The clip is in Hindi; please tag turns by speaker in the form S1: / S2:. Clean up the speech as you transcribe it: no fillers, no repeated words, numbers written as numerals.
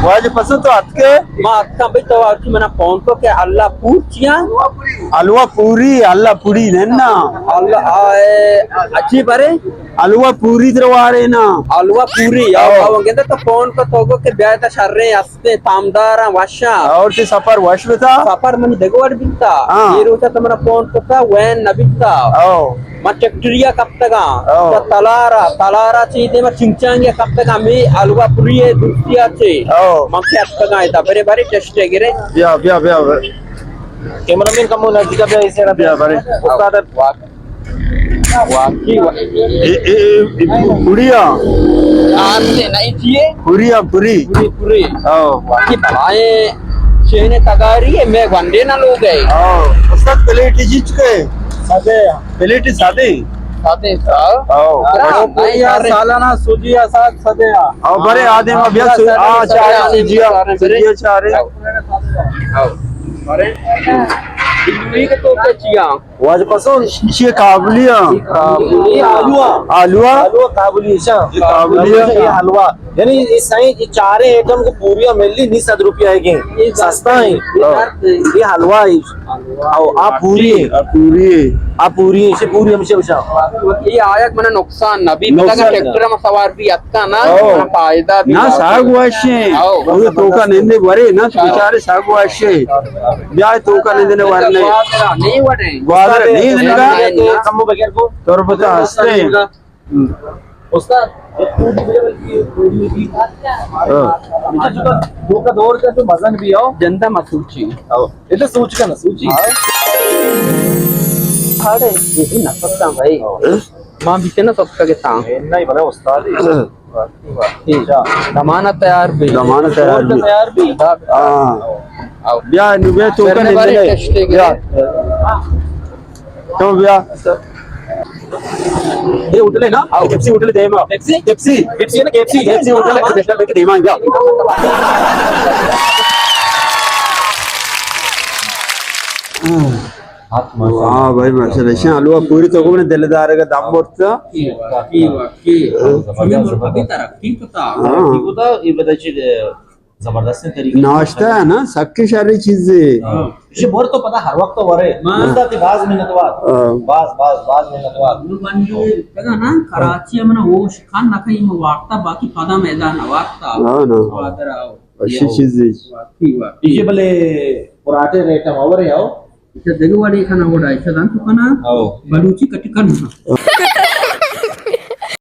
S1: Wajib pasal tu atke
S2: Ma akka be to aki mana ponto ke alla purciya
S1: alwa puri nenna
S2: alla achi bare
S1: alwa puri terware na
S2: alwa puri awangenda to ponto togo ke byata sharre aste tamdara washa
S1: और ते सफर वशवता
S2: sapar mani degwad bitta iruta tamara ponto ta wen nabitta
S1: आओ
S2: ma tektriya kaptaga
S1: Oh.
S2: talara chide ma chinchangia kaptaga me alwa puri e dustiya che
S1: Oh.
S2: makse aptaga ita bare bare test gere
S1: बिया
S3: Cameraman kamu nanti ka biya isera
S1: बिया बारे
S3: Ustad
S2: waki
S1: पुरिया
S2: arte na itie
S1: पुरिया पुरी
S2: puri
S1: आओ
S2: waki balaye chene tagari me gande na log gaye
S1: आओ उस्ताद प्लेट जीच के प्लेट सादे
S2: sate sa
S1: आओ
S3: salana sujiya saag sadaya
S1: आओ बारे आदे में बिया आ चाय जिया चारे
S2: Ini ke to keciya
S1: was पसंद ये काबलिया
S3: ये आलूआ
S1: आलूआ
S3: हलवा काबुली शा
S1: काबुलिया।
S3: ये हलवा यानी इस साई ये चारे आइटम को पूरिया मिलली 20 रुपया है के सस्ता है ये हलवा है आओ आप पूरी इसे पूरी हमसे उछा
S2: ये आyak mana nuksan nabi
S1: Nuksan.
S2: pitaga tractor ma sawar bi atka na
S1: Oh.
S2: mana faida bi
S1: ना साग वाशे
S2: आओ।
S1: वो तोका निंदे वरे ना बेचारे साग वाशे ब्याह तोका निंदे वरने
S2: नहीं wade
S1: वादर नहीं निगा
S3: कम्मो बगैर को
S1: तोर पता हंसते
S3: उस्ताद ये पूरी भी दो का दौर का तो मजन भी आओ
S2: janta masuci
S3: आओ ये तो सोच का ना सोची
S2: ade ini nasabta bhai ma bitena sabta ke ta
S3: इतना ही बना उस्ताद
S2: damana tayar bi
S1: जमाना तैयार भी
S3: तैयार भी
S1: हाँ
S2: आओ
S1: ब्याह नुबे तोका
S2: Bere bere
S1: निंदे
S2: test के
S1: ब्याह तो ब्याह ये उठले ना केप्सी उठले दे मा केप्सी
S3: ना
S1: केप्सी उठले नेशनल बैंक दे मा ब्याह हाँ भाई माशाल्लाह आलू पूरी तो को दिलदार का दाम बोलता
S3: ये बताइए जबरदस्त तरीके
S1: नाश्ता है ना सबकी सारी चीजें
S3: इसे बोर तो पता हर वक्त तो वरे उस्ताद की बाज मेहनतवाद बाज मेहनतवाद
S2: Daga na Karachi mana wo shikan na kai mu waqta baki pada मैदान waqta
S1: हाँ ना
S2: wadara
S1: अच्छी चीजें
S3: ये भले पराठे रेट हम और आओ
S2: ita degwadi kana woda ita dan tu kana
S3: आओ
S2: baluchi katikan